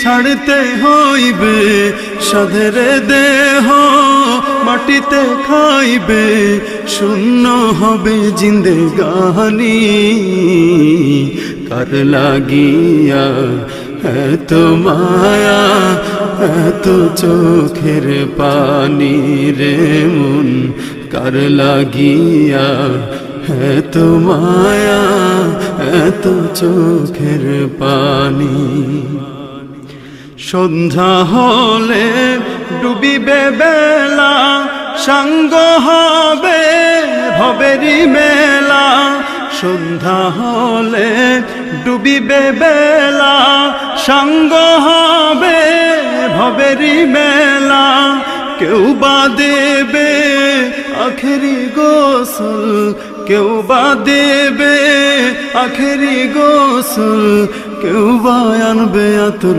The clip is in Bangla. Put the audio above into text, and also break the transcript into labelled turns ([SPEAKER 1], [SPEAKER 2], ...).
[SPEAKER 1] ছাড়তে হইবে সাধের দেহ মাটিতে খাইবে শূন্য হবে জিন্দেগানি কার লাগিয়া এত মায়া এত চোখের পানি রে মন কার লাগিয়া এত মায়া এত চোখের পানি সন্ধ্যা হলে ডুবিবে বেলা সাঙ্গ হবে ভবেরি মেলা সন্ধ্যা হলে ডুবিবে বেলা সাঙ্গ হবে ভবেরি মেলা কেউ বা দেবে আখেরি গোসল কেউ বা দেবে আখেরি গোসল কেউ বা আনবে আতর